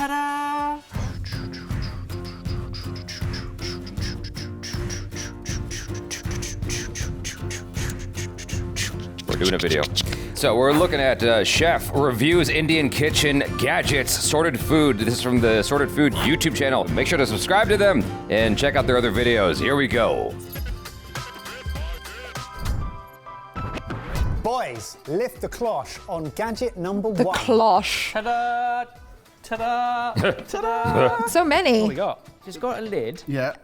Ta-da! We're doing a video. So we're looking at Chef Reviews Indian Kitchen Gadgets, Sorted Food. This is from the Sorted Food YouTube channel. Make sure to subscribe to them and check out their other videos. Here we go. Boys, lift the cloche on gadget number The one. cloche. Ta-da! Ta-da! Ta-da! So many. What we got? It's got a lid. Yeah.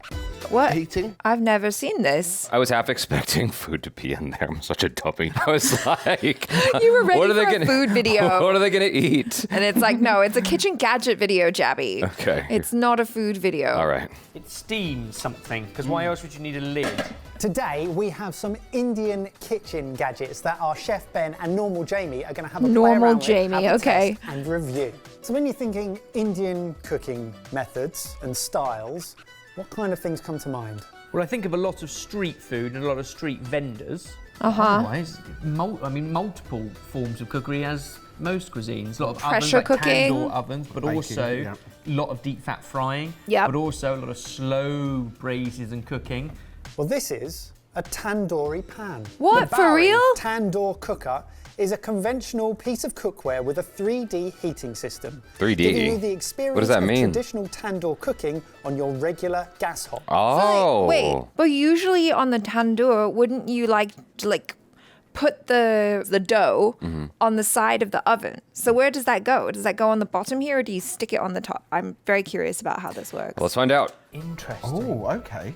What? Heating. I've never seen this. I was half expecting food to be in there. I'm such a dummy. I was like, You were ready what are for they a gonna, food video. What are they going to eat? And it's like, no, it's a kitchen gadget video, Jaby. Okay. It's not a food video. All right. It steams something, because why else would you need a lid? Today, we have some Indian kitchen gadgets that our Chef Ben and Normal Jamie are going to have a play Normal around with, Jamie, have a okay. test and review. So when you're thinking Indian cooking methods and styles, what kind of things come to mind? Well, I think of a lot of street food and a lot of street vendors. Uh-huh. Otherwise, multiple forms of cookery as most cuisines. A lot of Pressure ovens, like cooking. Tandoor ovens, but Baking, also yeah. a lot of deep fat frying. Yep. But also a lot of slow braises and cooking. Well, this is a tandoori pan. What, The for Bowery real? Tandoor cooker is a conventional piece of cookware with a 3D heating system. 3D? Giving you the experience What does that of mean? traditional tandoor cooking on your regular gas hob. Oh. Wait, but usually on the tandoor, wouldn't you like put the dough on the side of the oven? So where does that go? Does that go on the bottom here, or do you stick it on the top? I'm very curious about how this works. Well, let's find out. Interesting. Oh, okay.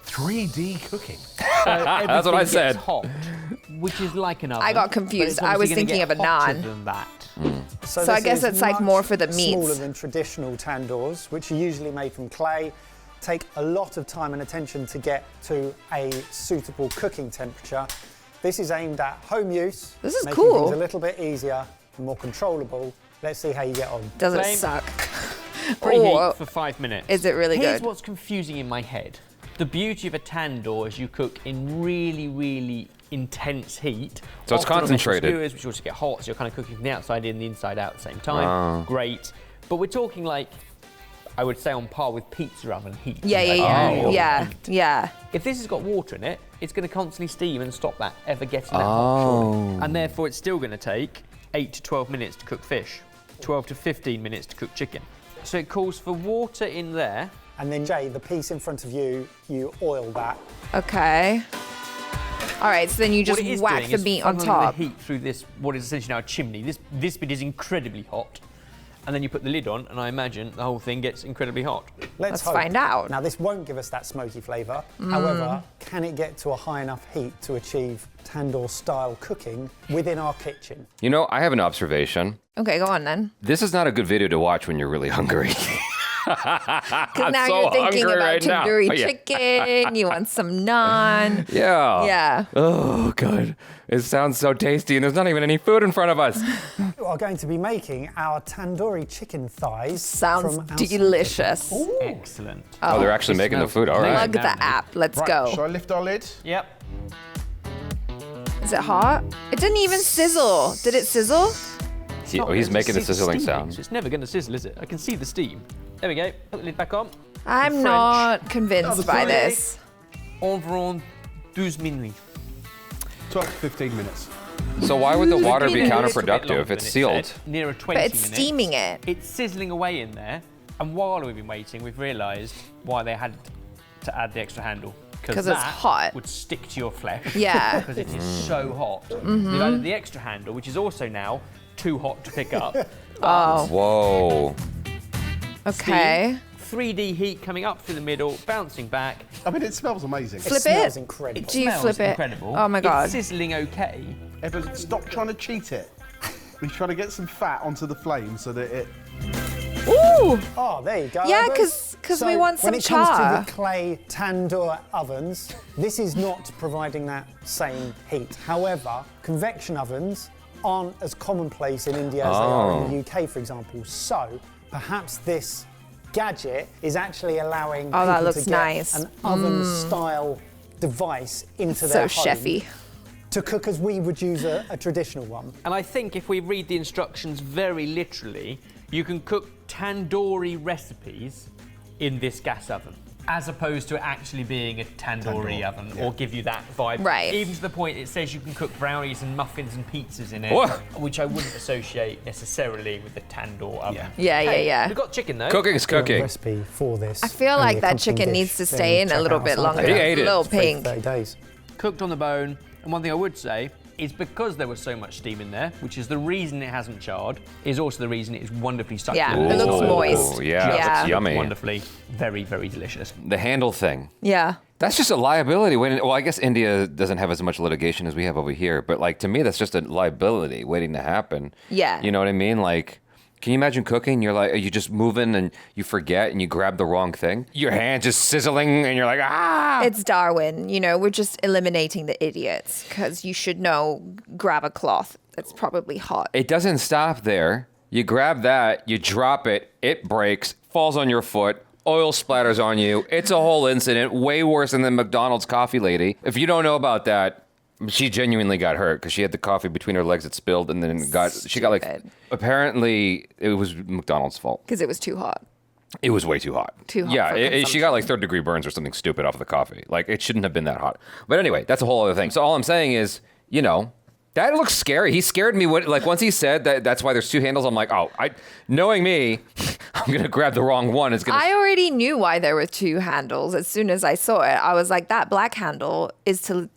3D cooking. That's what I Everything said. gets hot, which is like an oven. I got but confused. it's I was obviously gonna thinking get of a hotter naan. than that. So I this guess is it's like much more for the meats. Smaller than traditional tandoors, which are usually made from clay, take a lot of time and attention to get to a suitable cooking temperature. This is aimed at home use. This is making cool. things a little bit easier and more controllable. Let's see how you get on. Does it Flame. suck? Preheat for 5 minutes. Is it really Here's good? what's confusing in my head. The beauty of a tandoor is you cook in really, really intense heat. So it's Often on metal concentrated. skewers, which also get hot, so you're kind of cooking from the outside in, the inside out at the same time. Wow. Great. But we're talking like, I would say on par with pizza oven heat. Yeah, Like, Oh. real yeah. heat. Yeah. If this has got water in it, it's going to constantly steam and stop that ever getting that hot, surely. And therefore it's still going to take 8 to 12 minutes to cook fish, 12 to 15 minutes to cook chicken. So it calls for water in there. And then Jay, the piece in front of you, you oil that. Okay. All right, so then you just What it is whack doing the is meat on funneling top. the heat through this, what is essentially now a chimney. This bit is incredibly hot. And then you put the lid on, and I imagine the whole thing gets incredibly hot. Let's hope. find out. Now, this won't give us that smoky flavour. However, can it get to a high enough heat to achieve tandoor-style cooking within our kitchen? You know, I have an observation. Okay, go on then. This is not a good video to watch when you're really hungry. Because now so you're thinking hungry about right now. tandoori Oh, yeah. chicken, you want some naan. Yeah. Yeah. Oh, God. It sounds so tasty, and there's not even any food in front of us. We are going to be making our tandoori chicken thighs. Sounds from our delicious. Excellent. Oh, they're actually making the food. All right. Plug the app. Let's Right, go. shall I lift our lid? Yep. Is it hot? It didn't even sizzle. Did it sizzle? He's making the sizzling steaming, sound. So it's never going to sizzle, is it? I can see the steam. There we go. Put the lid back on. I'm French. not convinced by French. this. Environ 12 minutes. 12 to 15 minutes. So why would the water be It is a little bit counterproductive? longer It's than it sealed. said, nearer 20 But it's minutes. steaming it. It's sizzling away in there. And while we've been waiting, we've realised why they had to add the extra handle. 'Cause it's that hot. would stick to your flesh. Yeah. Because it is so hot. They've added the extra handle, which is also now too hot to pick up. Oh, Whoa. okay. 3D heat coming up through the middle, bouncing back. I mean, it smells amazing. Flip smells it. incredible. Do you Smells flip it? incredible. Oh my God. It's sizzling okay. But stop trying to cheat it. We're trying to get some fat onto the flame so that it... Ooh. Oh, there you go. Yeah, Evers. 'cause we want some when it comes char. to the clay tandoor ovens, this is not providing that same heat. However, convection ovens aren't as commonplace in India as they are in the UK, for example. So perhaps this gadget is actually allowing Oh, that people looks to get nice. an oven-style device into So their home chefy. to cook as we would use a traditional one. And I think if we read the instructions very literally, you can cook tandoori recipes in this gas oven, as opposed to it actually being a tandoori oven, or give you that vibe. Right. Even to the point it says you can cook brownies and muffins and pizzas in it, Whoa. which I wouldn't associate necessarily with the tandoor oven. Yeah. We've got chicken though. Cooking is The cooking. recipe for this. I feel and like the that accompanying chicken dish, needs to then stay in a check little out bit our longer. site. He ate it. A little It's free pink. 30 days. Cooked on the bone. And one thing I would say is because there was so much steam in there, which is the reason it hasn't charred, is also the reason it is wonderfully succulent. Yeah, it looks moist. Yeah, Yeah. that's yummy. Wonderfully, very, very delicious. The handle thing. Yeah. That's just a liability. Well, I guess India doesn't have as much litigation as we have over here, but like to me, that's just a liability waiting to happen. Yeah. You know what I mean? Like, can you imagine cooking? You're like, are you just moving and you forget and you grab the wrong thing? Your hand just sizzling and you're like, ah! It's Darwin, you know, we're just eliminating the idiots because you should know, grab a cloth that's probably hot. It doesn't stop there. You grab that, you drop it, it breaks, falls on your foot, oil splatters on you. It's a whole incident, way worse than the McDonald's coffee lady. If you don't know about that, she genuinely got hurt because she had the coffee between her legs that spilled and then she got like, Stupid. apparently it was McDonald's fault. Because it was too hot. It was way too hot. Too hot Yeah, for she consumption. got like 3rd-degree burns or something stupid off of the coffee. Like, it shouldn't have been that hot. But anyway, that's a whole other thing. So all I'm saying is, you know, that looks scary. He scared me when, like, once he said that's why there's 2 handles, I'm like, oh, knowing me, I'm going to grab the wrong one. It's gonna. I already knew why there were 2 handles. As soon as I saw it, I was like, that black handle is to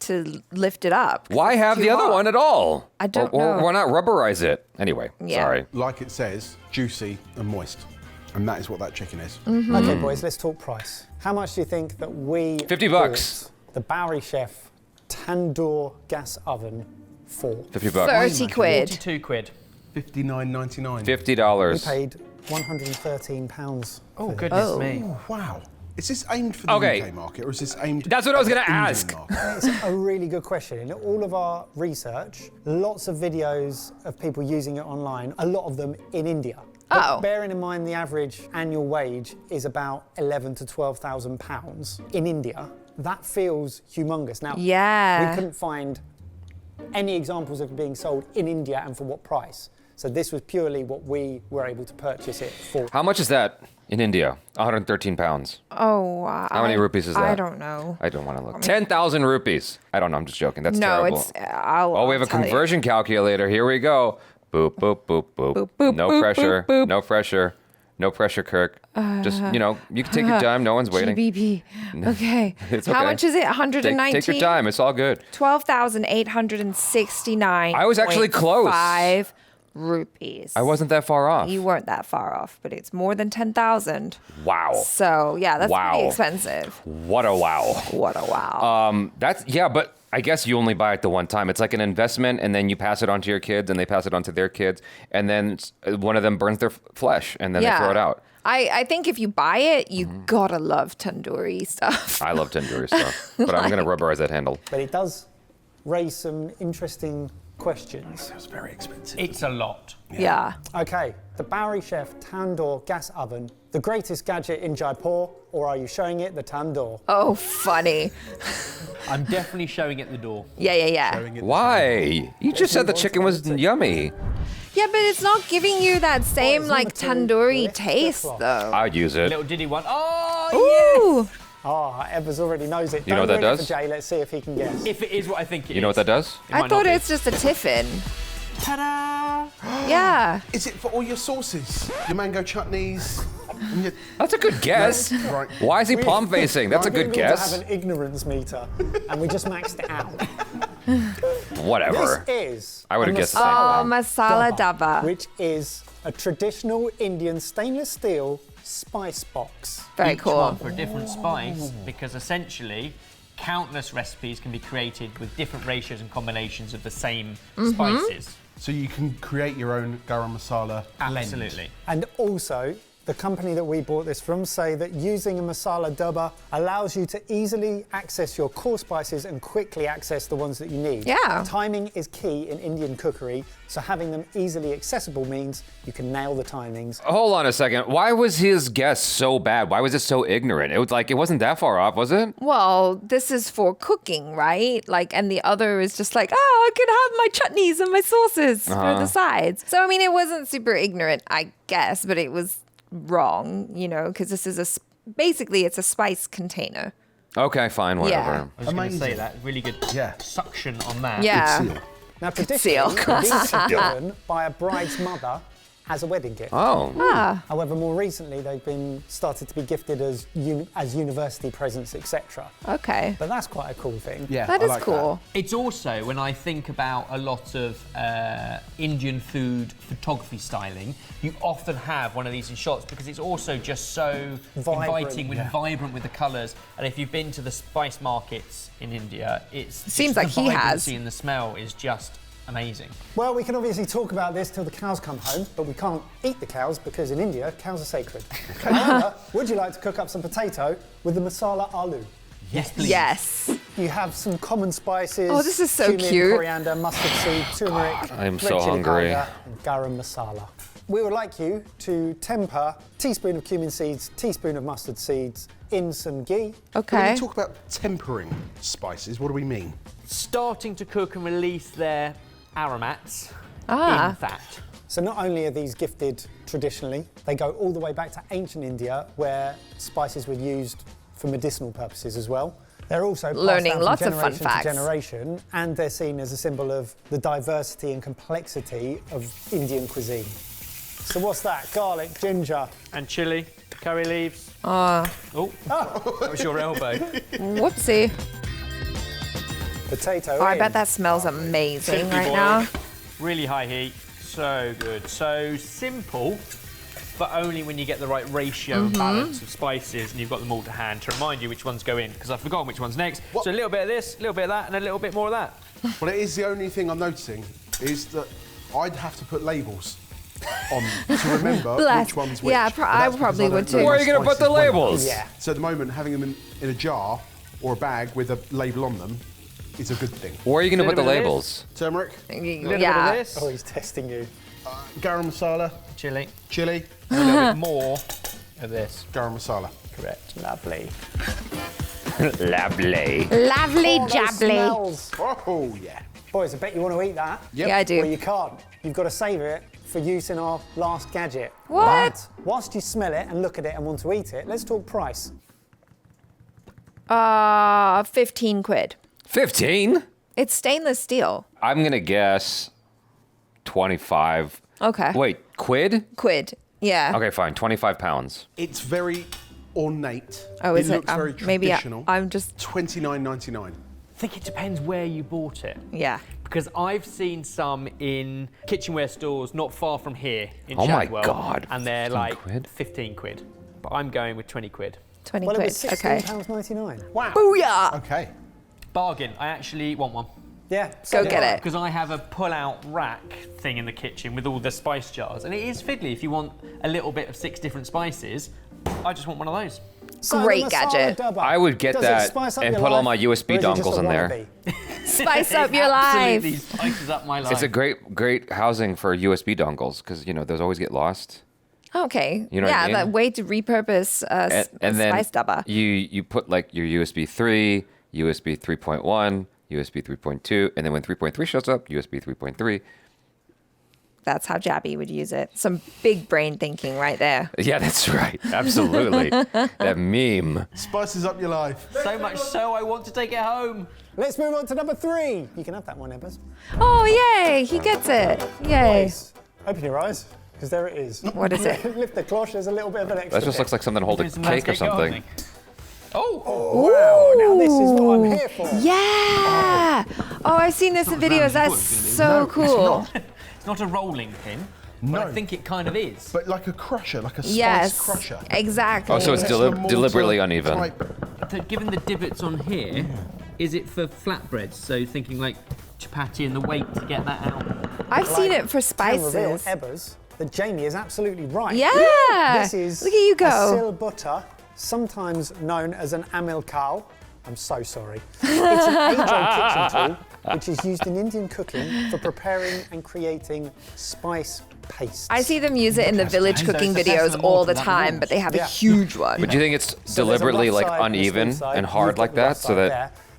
lift it up. Why have the other one at all? I don't or know. why not rubberize it? Anyway, Yeah. sorry. Like it says, juicy and moist. And that is what that chicken is. Okay, boys, let's talk price. How much do you think that we 50 bucks. bought the Bowery Chef Tandoor gas oven for? 50 bucks. 30 quid. 42 quid. $59.99. We $50. paid £113. Oh, goodness me. Oh, wow. Is this aimed for the Okay. UK market or is this aimed That's what I was at gonna the Indian ask. market? It's a really good question. In all of our research, lots of videos of people using it online, a lot of them in India. But Oh. bearing in mind the average annual wage is about £11,000 to £12,000 in India, that feels humongous. Now, Yeah. we couldn't find any examples of it being sold in India and for what price. So this was purely what we were able to purchase it for. How much is that in India? 113 pounds. Oh, How many rupees is that? I don't know. I don't want to look. 10,000 rupees. I don't know. I'm just joking. That's No, terrible. it's. I'll. Oh, we have a I'll tell you. conversion calculator. Here we go. Boop, boop, boop, boop. Boop, boop, No boop, pressure. boop, boop. No pressure. No pressure, Kirk. Just, you know, you can take your time. No one's waiting. GBP. Okay. It's How okay. much is it? 119. Take your time. It's all good. 12,869. I was actually close. 5 rupees. I wasn't that far off. You weren't that far off, but it's more than 10,000. Wow. So yeah, that's Wow. pretty expensive. What a wow. What a wow. But I guess you only buy it the one time. It's like an investment, and then you pass it on to your kids, and they pass it on to their kids, and then one of them burns their flesh, and then they throw it out. I think if you buy it, you gotta love tandoori stuff. I love tandoori stuff, but I'm going to rubberize that handle. But it does raise some interesting questions. It's very expensive. It's a lot. Yeah. Okay, the Bowery Chef Tandoor gas oven, the greatest gadget in Jaipur, or are you showing it the tandoor? Oh, funny. I'm definitely showing it the door. Yeah. Why? You just said the chicken was yummy. Yeah, but it's not giving you that same it's not like a two tandoori lift, taste that's though. I'd use it. Little diddy one. Oh, Ooh. Ah, Evers already knows it. You know what Don't that ruin it does? for Jay, let's see if he can guess. yes. If it is what I think it is. You know what that does? It I might thought not be. it's just a tiffin. Ta-da! Yeah. Is it for all your sauces? Your mango chutneys? and your- That's a good guess. Right. Why is he palm facing? That's a good We guess. have an ignorance meter, and we just maxed it out. Whatever. This is I would've a guessed the same Oh, thing. masala daba. which is a traditional Indian stainless steel spice box. Very Each cool. one for a different spice, because essentially countless recipes can be created with different ratios and combinations of the same spices. So you can create your own garam masala blend. Absolutely. And also, the company that we bought this from, say that using a masala dabba allows you to easily access your core spices and quickly access the ones that you need. Yeah. Timing is key in Indian cookery, so having them easily accessible means you can nail the timings. Hold on a second. Why was his guess so bad? Why was it so ignorant? It was like, it wasn't that far off, was it? Well, this is for cooking, right? Like, and the other is just like, oh, I can have my chutneys and my sauces for the sides. So, I mean, it wasn't super ignorant, I guess, but it was wrong, you know, because this is basically it's a spice container. Okay, fine, whatever. Yeah. I was going to say that. Really good Yeah. suction on that. Yeah. Seal. Now, seal. traditionally, these are given by a bride's mother as a wedding gift. Oh. However, more recently, they've been started to be gifted as university presents, etc. Okay. But that's quite a cool thing. Yeah, That I is like cool. It's also, when I think about a lot of Indian food photography styling, you often have one of these in shots because it's also just so inviting, vibrant with the colours. And if you've been to the spice markets in India, Seems like the he has. vibrancy and the smell is just amazing. Well, we can obviously talk about this till the cows come home, but we can't eat the cows because in India, cows are sacred. However, would you like to cook up some potato with the masala aloo? Yes, please. Yes. You have some common spices. Oh, this is so cumin, cute. Coriander, mustard seed, turmeric, I am red so chili hungry. powder, and garam masala. We would like you to temper teaspoon of cumin seeds, teaspoon of mustard seeds in some ghee. When Okay. we talk about tempering spices, what do we mean? Starting to cook and release their aromats Ah. in fat. So not only are these gifted traditionally, they go all the way back to ancient India where spices were used for medicinal purposes as well. They're also passed Learning down from lots of fun generation facts. to generation, and they're seen as a symbol of the diversity and complexity of Indian cuisine. So what's that? Garlic, ginger. And chilli, curry leaves. Oh, Oh, that was your elbow. whoopsie. Potato. Oh, I in. bet that smells amazing Simply right boiled, now. Really high heat, so good. So simple, but only when you get the right ratio and balance of spices and you've got them all to hand to remind you which ones go in, because I've forgotten which one's next. What? So a little bit of this, a little bit of that, and a little bit more of that. Well, it is the only thing I'm noticing is that I'd have to put labels on to remember Bless. which one's which. Yeah, But I that's because probably don't would know too. my Where are you going to put the spices well. labels? Yeah. So at the moment, having them in a jar or a bag with a label on them is a good thing. Where are you going to put the Little bit of labels? Turmeric, A little bit Yeah. of this, Oh, he's testing you. garam masala, chili, chili, and a little bit more of this. garam masala. Correct. Lovely. Lovely. Lovely Oh, those jubbly. smells. Oh, yeah. Boys, I bet you want to eat that. Yep. Yeah, I do. Well, you can't. You've got to savour it for use in our last gadget. What? But whilst you smell it and look at it and want to eat it, let's talk price. 15 quid. 15? It's stainless steel. I'm going to guess 25. Okay. Wait, quid? Quid. Yeah. Okay, fine. 25 pounds. It's very ornate. Oh, is it? looks very Maybe traditional. I'm just. $29.99. I think it depends where you bought it. Yeah. Because I've seen some in kitchenware stores not far from here in Oh my Shadwell, God, and they're 15 like quid? 15 quid. But I'm going with 20 quid. 20 Well, it quid. was Okay. £16.99. Wow. Booyah! Okay. Bargain. I actually want one. Yeah. Go so get it. Because I have a pull-out rack thing in the kitchen with all the spice jars, and it is fiddly if you want a little bit of 6 different spices. I just want one of those. So the Great masala gadget. dabba, I would get does it that spice up and your put all life, my USB or is it just dongles a in there. wannabe? Spice up It your absolutely life. spices up my life. It's a great housing for USB dongles because, you know, those always get lost. Okay. You know what yeah, I mean? that way to repurpose And then spice dabba. you put like your USB 3, USB 3.1, USB 3.2, and then when 3.3 shows up, USB 3.3. That's how Jaby would use it. Some big brain thinking right there. Yeah, that's right. Absolutely. That meme. Spices up your life. So much so I want to take it home. Let's move on to number 3. You can have that one, Ebbers. Oh, yay! He gets it. Yay. Boys, open your eyes, because there it is. What is it? Lift the cloche, there's a little bit of an extra That just bit. looks like something to hold a Doing some cake or landscape something. gardening. Oh, Wow, now this is what I'm here for. Yeah! Oh, I've seen this in videos. That's so cool. it's not a rolling pin, but I No. think it kind of is. But like a crusher, like a spice Yes. crusher. Exactly. Oh, so it's Tesla mortar deliberately uneven. type. Given the divots on here, is it for flatbreads? So thinking like chapati and the weight to get that out. I've seen it for Can reveal spices. Ebbers that Jamie is absolutely right. Yeah. This is Look at you a go. sil butter, sometimes known as an amil kal. I'm so sorry. It's an age-old kitchen tool which is used in Indian cooking for preparing and creating spice pastes. I see them use it in the village cooking videos all the time, but they have a huge one. But do you think it's So there's a deliberately rough like side and a uneven smooth side. and hard You've like got the rough that so side that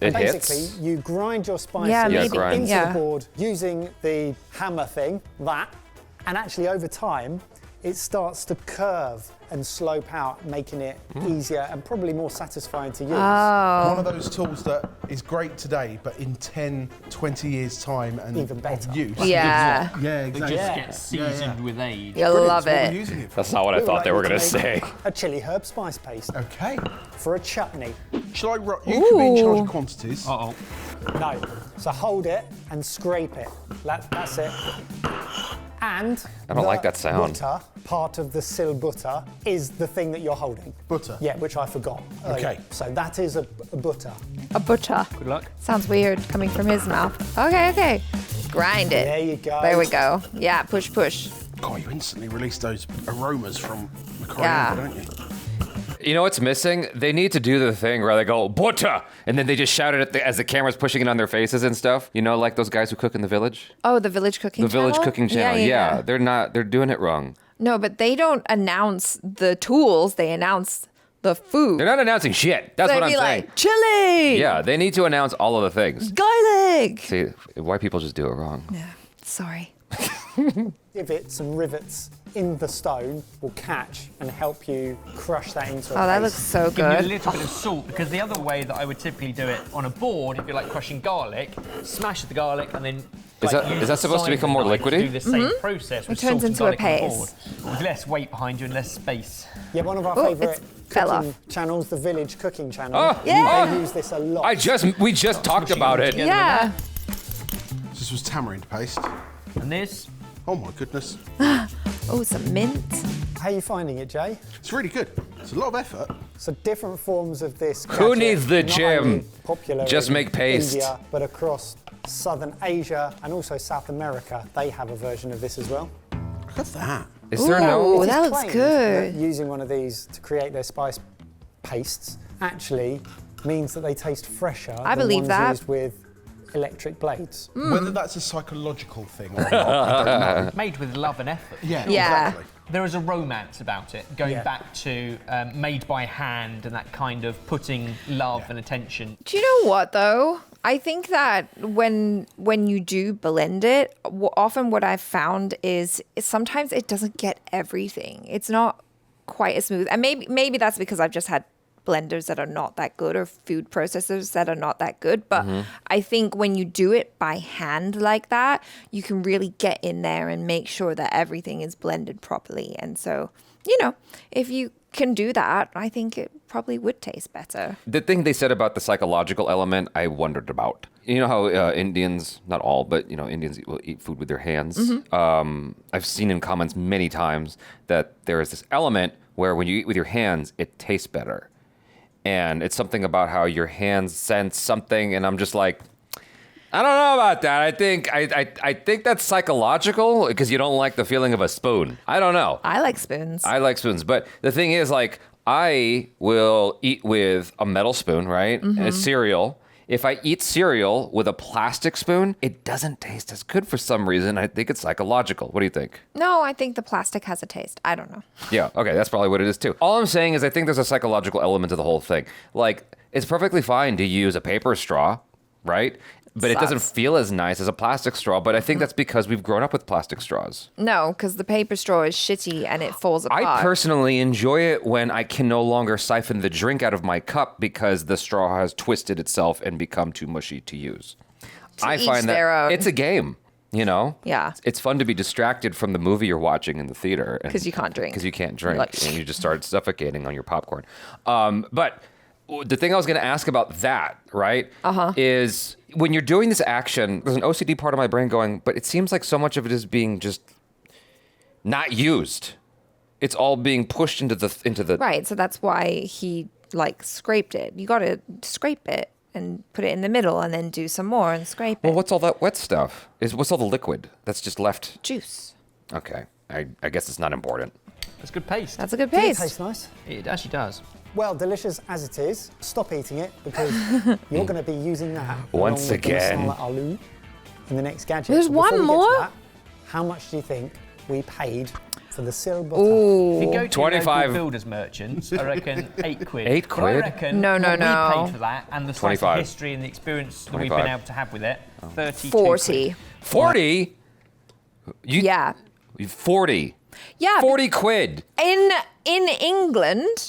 there. it And hits? basically, you grind your spices Yeah, maybe. into Yeah. the board using the hammer thing, and actually over time, it starts to curve and slope out, making it easier and probably more satisfying to use. One of those tools that is great today, but in 10, 20 years' time and Even better. of use. Yeah. Yeah, It exactly. just gets seasoned with age. You'll Brilliant. love It's what we're it. using it for. That's not what I thought they were going to say. A chili herb spice paste Okay. for a chutney. Shall I? You can be in charge Ooh. of quantities. Uh-oh. No. So hold it and scrape it. That's it. And I don't like that sound. Butter, part of the sil butter, is the thing that you're holding. Butter. Yeah, which I forgot. earlier. Okay. So that is a butter. A butter. Good luck. Sounds weird coming from his mouth. Okay. Grind it. There you go. There we go. Yeah, push. God, you instantly release those aromas from the Yeah. coriander, don't you? You know what's missing? They need to do the thing where they go, butter! And then they just shout it at as the camera's pushing it on their faces and stuff. You know, like those guys who cook in the village? Oh, the village cooking The channel? village cooking channel. Yeah, they're doing it wrong. No, but they don't announce the tools. They announce the food. They're not announcing shit. That's They'd what I'm be saying. like, chili! Yeah, they need to announce all of the things. Garlic! See, white people just do it wrong. Yeah, sorry. Divots and rivets in the stone will catch and help you crush that into a Oh, that paste. looks so Give you a good. little bit of salt, because the other way that I would typically do it on a board, if you're like crushing garlic, smash the garlic and then Is that supposed to become more liquidy? Do the same process with It turns salt and into a garlic on the paste. board, with less weight behind you and less space. Yeah, one of our Oh, favourite it's fell cooking off. channels, the village cooking channel. Oh, Yeah. They use this a lot. we just talked about it. Yeah. This was tamarind paste. And this, Oh my goodness. Oh, some mint. How are you finding it, Jay? It's really good. It's a lot of effort. So different forms of this. Who gadget, needs the not gym? only Popular Just in make paste. India, but across Southern Asia and also South America, they have a version of this as well. Look at that. Is there Ooh, no? It is that looks claimed good. that using one of these to create their spice pastes actually means that they taste fresher I than believe ones that. used with electric blades. Whether that's a psychological thing or not, I don't know. made with love and effort. Yeah, Yeah. exactly. There is a romance about it, going Yeah. back to made by hand and that kind of putting love and attention. Do you know what though? I think that when you do blend it, often what I've found is sometimes it doesn't get everything. It's not quite as smooth, and maybe that's because I've just had blenders that are not that good or food processors that are not that good. But I think when you do it by hand like that, you can really get in there and make sure that everything is blended properly. And so, if you can do that, I think it probably would taste better. The thing they said about the psychological element, I wondered about. You know how Indians, not all, but Indians will eat food with their hands. I've seen in comments many times that there is this element where when you eat with your hands, it tastes better. And it's something about how your hands sense something, and I'm just like, I don't know about that. I think that's psychological because you don't like the feeling of a spoon. I don't know. I like spoons. I like spoons, but the thing is, like, I will eat with a metal spoon, right? And a cereal. If I eat cereal with a plastic spoon, it doesn't taste as good for some reason. I think it's psychological. What do you think? No, I think the plastic has a taste. I don't know. Yeah, okay, that's probably what it is too. All I'm saying is I think there's a psychological element to the whole thing. Like, it's perfectly fine to use a paper straw, right? But it doesn't Sucks. feel as nice as a plastic straw, but I think that's because we've grown up with plastic straws. No, because the paper straw is shitty and it falls apart. I personally enjoy it when I can no longer siphon the drink out of my cup because the straw has twisted itself and become too mushy to use. I each find that their own. it's a game, Yeah. It's fun to be distracted from the movie you're watching in the theater. 'Cause you can't drink. Because you can't drink. Like- And you just start suffocating on your popcorn. But the thing I was going to ask about that, right, is when you're doing this action, there's an OCD part of my brain going, but it seems like so much of it is being just not used. It's all being pushed into the. Right, so that's why he scraped it. You got to scrape it and put it in the middle and then do some more and scrape Well, it. what's all that wet stuff? What's all the liquid that's just left? Juice. Okay. I guess it's not important. That's good paste. That's a good Does it paste. taste nice? It actually does. Well, delicious as it is, stop eating it because you're going to be using that Once along with the again. masala aloo in the next gadget. There's But before one we get to more? that, how much do you think we paid for the silver? If you go to 25. local builders merchants, I reckon 8 quid. 8 But I quid? reckon No, no, what no. we paid for that and the slice 25. of history and the experience that we've 25. been able to have with it, 32 40. quid. 40? Yeah. 40. Yeah. 40 quid. In England,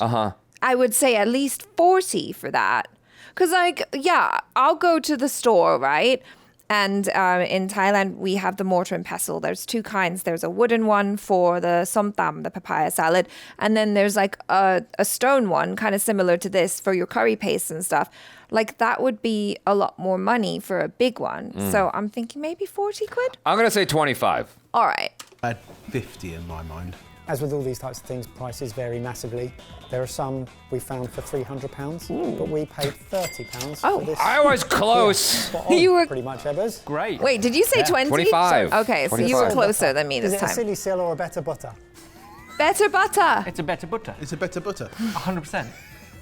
I would say at least 40 for that. Because, like, yeah, I'll go to the store, right? And in Thailand, we have the mortar and pestle. There's 2 kinds. There's a wooden one for the som tam, the papaya salad. And then there's like a stone one, kind of similar to this, for your curry paste and stuff. Like, that would be a lot more money for a big one. So I'm thinking maybe 40 quid? I'm going to say 25. All right. I had 50 in my mind. As with all these types of things, prices vary massively. There are some we found for £300, but we paid £30 Oh. for this. I was close. Spot on, You were- pretty much, Ebbers. Great. Wait, did you say 20? 25. Okay, so you were 25. closer than me Is this it a time. silly seal or a better butter? Better butter. It's a better butter. It's a better butter. 100%.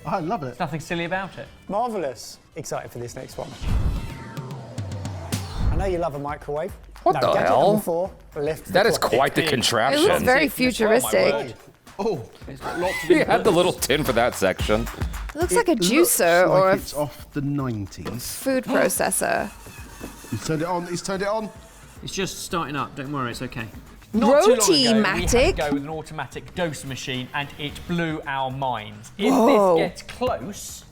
I love it. Nothing silly about it. Marvellous. Excited for this next one. I know you love a microwave. What no, the gadget hell? number 4, lift That the is clock. quite the It contraption. It looks very Oh, my futuristic. word. Oh, It's got lots of He had the inputs. little tin for that section. It looks like a it juicer looks or like a it's off the 90s. food processor. He's turned it on. He's turned it on. It's just starting up. Don't worry, it's okay. Not too long ago, we had to Rotimatic. go with an automatic dose machine, and it blew our minds. If Whoa. this gets close,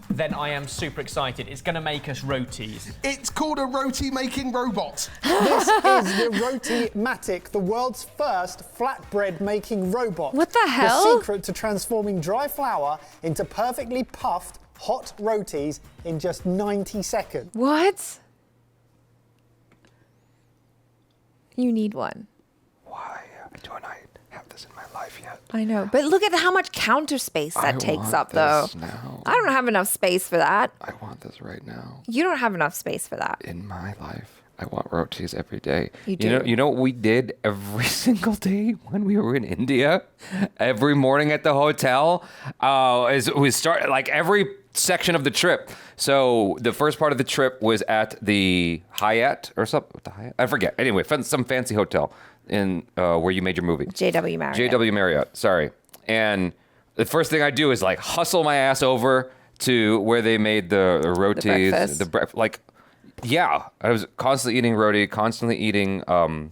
then I am super excited. It's going to make us rotis. It's called a roti making robot. This is the Rotimatic, the world's first flatbread making robot. What the hell? The secret to transforming dry flour into perfectly puffed hot rotis in just 90 seconds. What? You need one. Why don't I have this in my life yet? I know. But look at how much counter space that takes up, though. Now. I don't have enough space for that. I want this right now You don't have enough space for that. in my life. I want rotis every day. You know, do. you know what we did every single day when we were in India? Every morning at the hotel, is we start like every section of the trip. So the first part of the trip was at the Hyatt or something. The Hyatt? I forget. Anyway, some fancy hotel in where you made your movie. JW Marriott. JW Marriott, sorry. And the first thing I do is like hustle my ass over to where they made the rotis, breakfast. yeah, I was constantly eating roti, constantly eating. Dosa.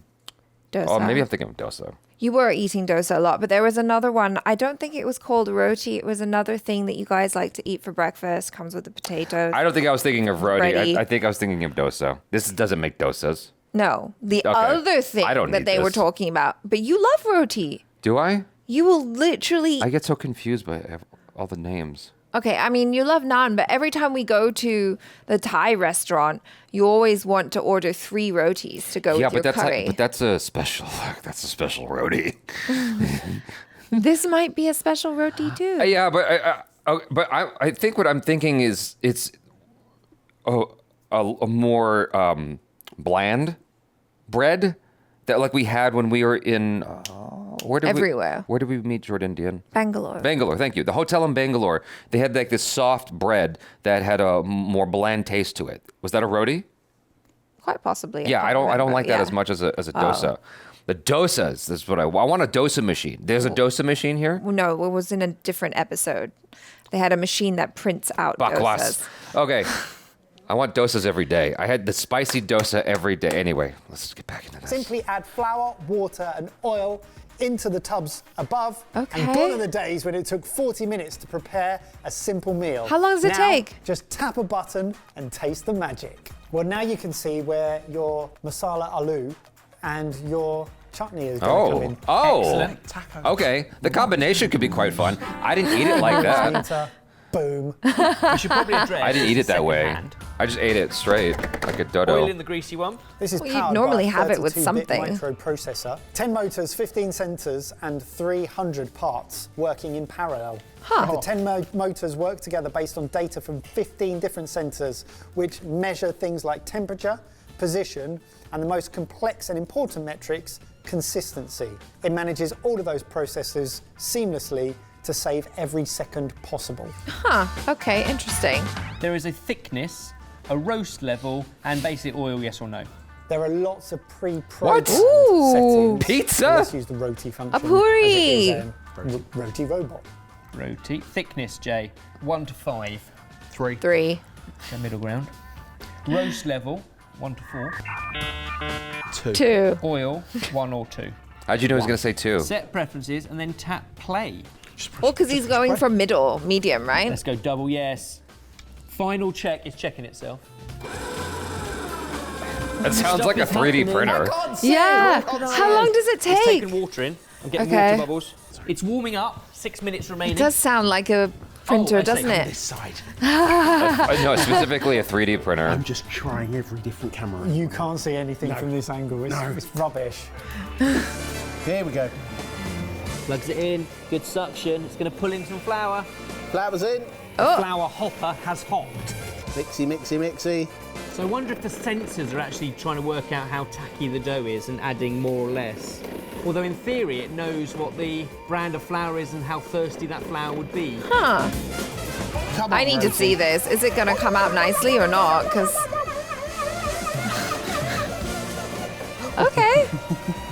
Oh, maybe I'm thinking of dosa. You were eating dosa a lot, but there was another one. I don't think it was called roti. It was another thing that you guys like to eat for breakfast. Comes with the potatoes. I don't think I was thinking of roti. Ready. I think I was thinking of dosa. This doesn't make dosas. No, the Okay. other thing I don't that need they were this. talking about. But you love roti. Do I? You will literally. I get so confused by all the names. Okay, I mean, you love naan, but every time we go to the Thai restaurant, you always want to order 3 rotis to go Yeah, with your but that's curry. but that's a special. That's a special roti. This might be a special roti too. Yeah, but I think what I'm thinking is it's a more bland bread that like we had when we were in Everywhere. Where did we meet Jordan Indian? Bangalore. Bangalore, thank you. The hotel in Bangalore, they had like this soft bread that had a more bland taste to it. Was that a roti? Quite possibly. Yeah, I don't remember. like that Yeah. as much as a dosa. The dosas, this is what I want a dosa machine. There's a dosa machine here? No, it was in a different episode. They had a machine that prints out Bakwas. dosas. Okay. I want dosas every day. I had the spicy dosa every day. Anyway, let's get back into this. Simply add flour, water, and oil into the tubs above. Okay. And gone are the days when it took 40 minutes to prepare a simple meal. How long does it Now, take? Just tap a button and taste the magic. Well, now you can see where your masala aloo and your chutney is going to come in. Excellent. Okay. The combination could be quite fun. I didn't eat it like that. Enter, boom. We should probably address. I didn't eat it that way. secondhand. I just ate it straight, like a dodo. Oil in the greasy one. This is Well, you'd powered normally by a have it with 32-bit something. microprocessor, 10 motors, 15 sensors, and 300 parts working in parallel. Huh. The 10 motors work together based on data from 15 different sensors, which measure things like temperature, position, and the most complex and important metrics, consistency. It manages all of those processes seamlessly to save every second possible. Huh, okay, interesting. There is a thickness, a roast level, and basic oil, yes or no. There are lots of pre-programmed Ooh. settings. Pizza? Let's use the roti function. A puri. As it is a roti robot. Roti. Thickness, Jay, 1 to 5. 3. 3. The middle ground. Roast level, 1 to 4. 2. Oil, 1 or 2. How'd you know he was going to say 2? Set preferences and then tap play. Well, because he's going for middle, medium, right? Let's go double yes. Final check is checking itself. That sounds like a Stuff is 3D happening. printer. Yeah. How long does it It's take? taking water in. I'm getting Okay. water bubbles. It's warming up. 6 minutes remaining. It does sound like a printer, I see. doesn't This it? side. No, specifically a 3D printer. I'm just trying every different camera. You can't see anything from this angle. It's rubbish. Here we go. Plugs it in. Good suction. It's going to pull in some flour. Flour's in. The flour hopper has hopped. Mixy, mixy, mixy. So I wonder if the sensors are actually trying to work out how tacky the dough is and adding more or less. Although in theory it knows what the brand of flour is and how thirsty that flour would be. Huh. Come on, I need to Rosie. see this. Is it going to come out nicely or not? Because. Okay.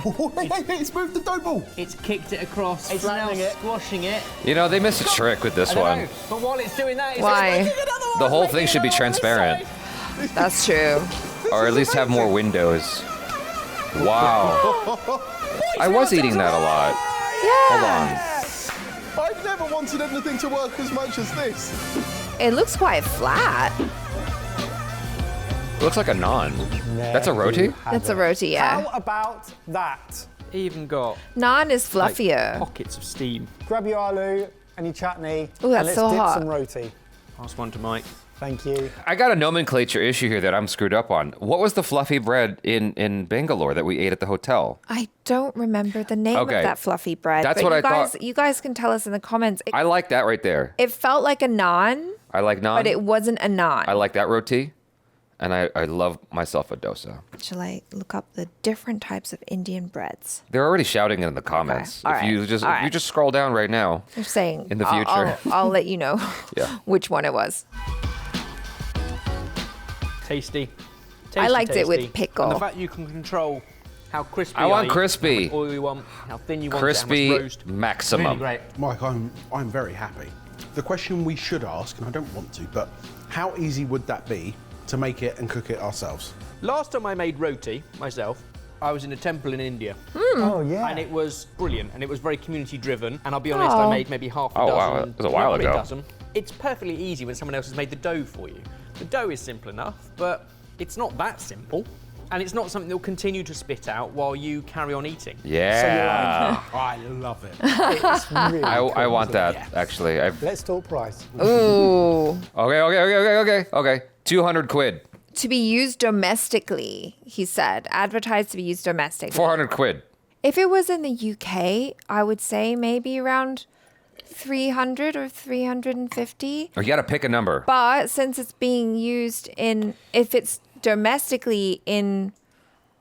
Hey, it's moved the dough ball. It's kicked it across. It's now flattening it. squashing it. You know, they missed a trick with this I don't one. know, but while it's doing that, it's Why? making another one, The whole making thing should be another one this transparent. side. That's true. Or at least have more windows. Wow. I was eating that a lot. Yeah. Hold on. I've never wanted anything to work as much as this. It looks quite flat. It looks like a naan. That's a roti? That's a roti, yeah. How about that? Even got Naan is like, fluffier. pockets of steam. Grab your aloo and your chutney. Ooh, that's and let's so dip hot. some roti. Pass one to Mike. Thank you. I got a nomenclature issue here that I'm screwed up on. What was the fluffy bread in Bangalore that we ate at the hotel? I don't remember the name Okay. of that fluffy bread. That's but what you I guys, thought. You guys can tell us in the comments. I like that right there. It felt like a naan, I like naan. but it wasn't a naan. I like that roti. And I love myself a dosa. Shall I look up the different types of Indian breads? They're already shouting it in the comments. All If you right, just all if you right. just scroll down right now. They're saying In the I'll- future. I'll let you know Yeah. which one it was. Tasty. I liked it with tasty. pickle. And the fact you can control how crispy I want eat, crispy. how much oil you want, how thin you want Crispy it, how much roast. maximum. Really great. Mike, I'm very happy. The question we should ask, and I don't want to, but how easy would that be to make it and cook it ourselves? Last time I made roti myself, I was in a temple in India. Oh, yeah. And it was brilliant, and it was very community driven. And I'll be honest, Oh. I made maybe half a Oh, dozen. wow, that was a while probably ago. dozen. It's perfectly easy when someone else has made the dough for you. The dough is simple enough, but it's not that simple. And it's not something that will continue to spit out while you carry on eating. Yeah. I love it. It's really I cool, want isn't that it? actually. Let's talk price. Ooh. Okay. 200 quid. To be used domestically, he said. Advertised to be used domestically. 400 quid. If it was in the UK, I would say maybe around 300 or 350. Or you gotta pick a number. But since it's being used if it's domestically in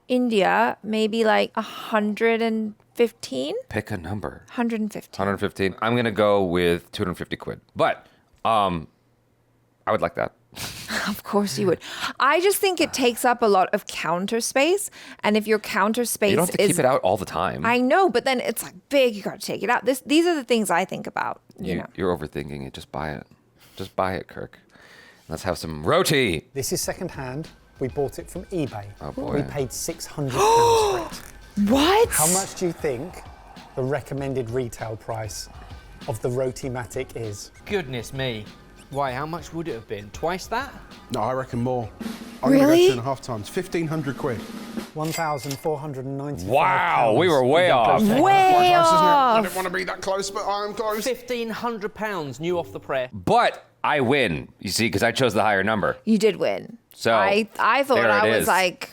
India, maybe like 115? Pick a number. 115. 115. I'm gonna go with 250 quid. But I would like that. Of course you would. I just think it takes up a lot of counter space. And if your counter space You don't have to is... keep it out all the time. I know, but then it's like big, you gotta take it out. These are the things I think about, you know. You're overthinking it. Just buy it. Just buy it, Kirk. Let's have some roti. This is second-hand. We bought it from eBay. Oh, boy. We paid £600 for it. What? How much do you think the recommended retail price of the Rotimatic is? Goodness me. Why, how much would it have been? Twice that? No, I reckon more. I'm Really? gonna go 2.5 times. 1,500 quid. £1,495. Wow, we were way off. Way My price, isn't it? I off. didn't want to be that close, but I am close. £1,500 new off the press. But I win, you see, because I chose the higher number. You did win. So, I thought there I it was is. like,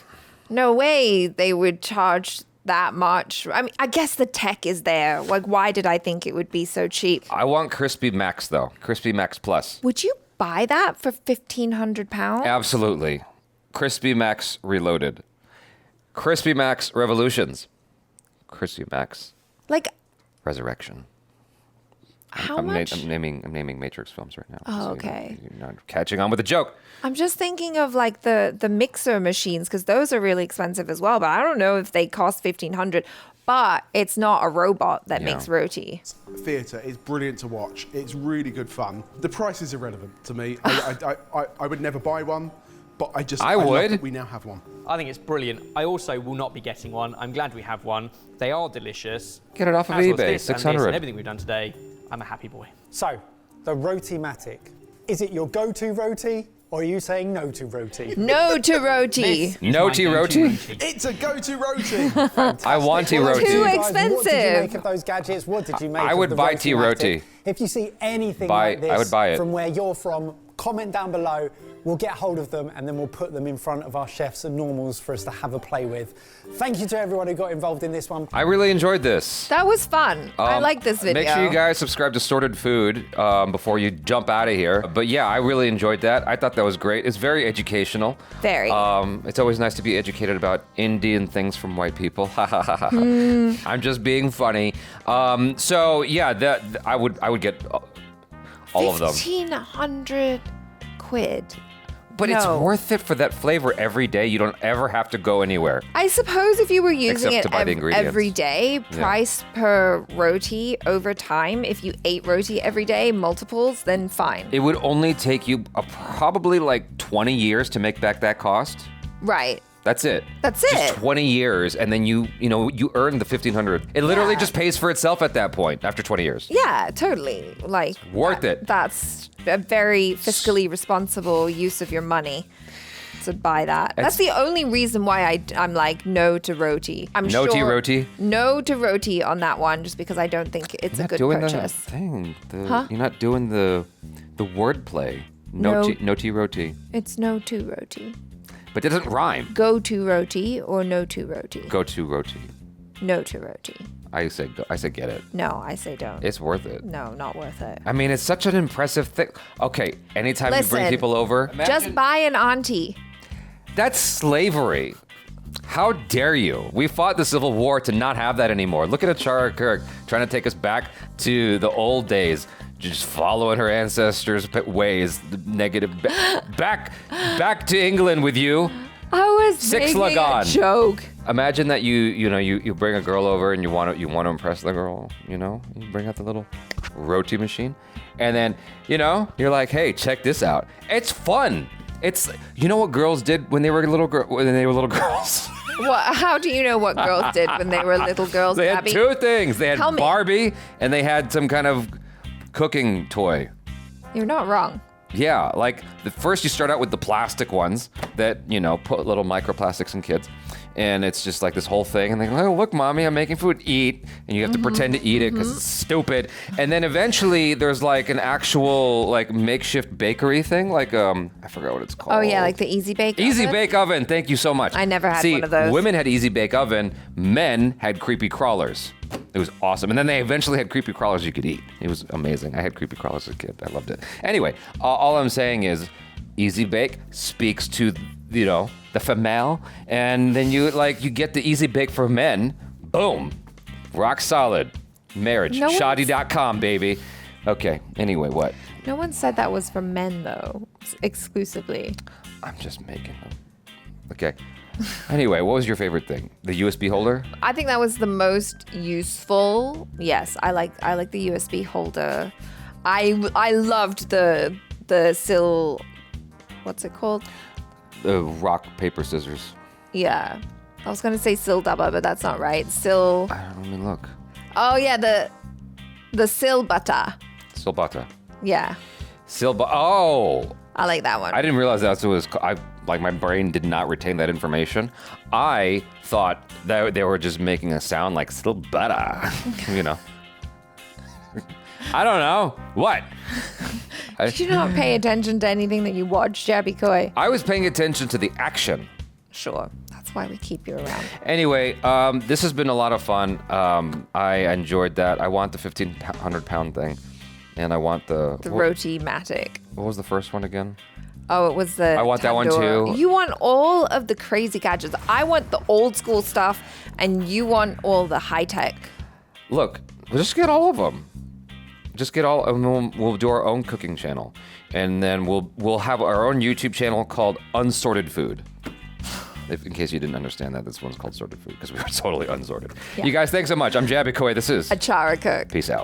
no way they would charge that much. I mean, I guess the tech is there. Like, why did I think it would be so cheap? I want Crispy Max, though. Crispy Max Plus. Would you buy that for £1,500? Absolutely. Crispy Max Reloaded. Crispy Max Revolutions. Crispy Max Like, Resurrection. how I'm much? I'm naming Matrix films right now. Oh, okay. You're not catching on with the joke. I'm just thinking of like the mixer machines because those are really expensive as well. But I don't know if they cost $1,500. But it's not a robot that makes roti. Theatre is brilliant to watch. It's really good fun. The price is irrelevant to me. I would never buy one, but I would. love that we now have one. I think it's brilliant. I also will not be getting one. I'm glad we have one. They are delicious. Get it off of As was eBay, this and this 600. and everything we've done today. I'm a happy boy. So, the Rotimatic. Is it your go-to roti, or are you saying no to roti? No to roti. This is No my tea go-to roti? It's a go-to roti. I want tea Well, roti. you Too guys, What did you expensive. make of those gadgets? What did you make I of would the buy tea Rotimatic? roti. If you see anything Buy- like this I would buy it. from where you're from, comment down below. We'll get hold of them and then we'll put them in front of our chefs and normals for us to have a play with. Thank you to everyone who got involved in this one. I really enjoyed this. That was fun. I like this video. Make sure you guys subscribe to Sorted Food before you jump out of here. But yeah, I really enjoyed that. I thought that was great. It's very educational. Very. It's always nice to be educated about Indian things from white people. I'm just being funny. So yeah, I would get all of them. 1,500 quid. But it's No. worth it for that flavor every day. You don't ever have to go anywhere. I suppose if you were using Except to it buy the ingredients. every day, price per roti over time, if you ate roti every day, multiples, then fine. It would only take you probably like 20 years to make back that cost. Right. That's it. That's Just it. 20 years, and then you earn the 1,500. It literally Yeah. just pays for itself at that point after 20 years. Yeah, totally. Like worth it. That's a very fiscally responsible use of your money to buy that. That's the only reason why I'm like no to roti. I'm No sure to roti? No to roti on that one, just because I don't think it's You're a not good doing purchase. the thing. Huh? You're not doing the wordplay. No. No tea roti. It's no to roti. But it doesn't rhyme. Go to roti or no to roti. Go to roti. No to roti. I say get it. No, I say don't. It's worth it. No, not worth it. I mean, it's such an impressive thing. Okay, anytime you bring Listen, people over, Just buy an auntie. that's slavery. How dare you? We fought the Civil War to not have that anymore. Look at Achara Kirk trying to take us back to the old days, just following her ancestors' ways. The negative. Back to England with you. I was Six making a Lagan. joke. Imagine that you bring a girl over and you want to impress the girl. You bring out the little roti machine, and then you're like, hey, check this out. It's fun. It's what girls did when they were little girls. What? How do you know what girls did when they were little girls? They had Abby? two things. They had Tell me. Barbie and they had some kind of cooking toy. You're not wrong. Yeah, like the first you start out with the plastic ones that, put little microplastics in kids. And it's just like this whole thing. And they go, oh, look, mommy, I'm making food, eat. And you have to pretend to eat it because it's stupid. And then eventually there's like an actual like makeshift bakery thing. Like, I forgot what it's called. Oh yeah, like the Easy Bake Easy Oven? Bake Oven. Thank you so much. I never had See, one of those. Women had Easy Bake Oven. Men had creepy crawlers. It was awesome. And then they eventually had creepy crawlers you could eat. It was amazing. I had creepy crawlers as a kid. I loved it. Anyway, all I'm saying is Easy Bake speaks to, the female. And then you get the Easy Bake for men. Boom. Rock solid. Marriage. No one's- Shoddy.com, baby. Okay. Anyway, what? No one said that was for men though, exclusively. I'm just making them. Okay. Anyway, what was your favorite thing? The USB holder? I think that was the most useful. Yes, I like the USB holder. I loved the sill. What's it called? The rock, paper, scissors. Yeah, I was gonna say sill dubba, but that's not right. Sill. Let me look. Oh yeah, the sill butter. Silbata. Yeah, Oh! I like that one. I didn't realize that's what it was. My brain did not retain that information. I thought that they were just making a sound like silbata. I don't know. What? Did you not pay attention to anything that you watched, Jaby Koi? I was paying attention to the action. Sure, that's why we keep you around. Anyway, this has been a lot of fun. I enjoyed that. I want the 1,500 pound thing. And I want the The Rotimatic. What was the first one again? Oh, it was the I want that one Tandoor. too. You want all of the crazy gadgets. I want the old school stuff, and you want all the high tech. Look, we'll just get all of them. Just get all, and we'll do our own cooking channel, and then we'll have our own YouTube channel called Unsorted Food. In case you didn't understand that, this one's called Sorted Food because we were totally unsorted. Yeah. You guys, thanks so much. I'm Jaby Koy. This is Achara cook. Peace out.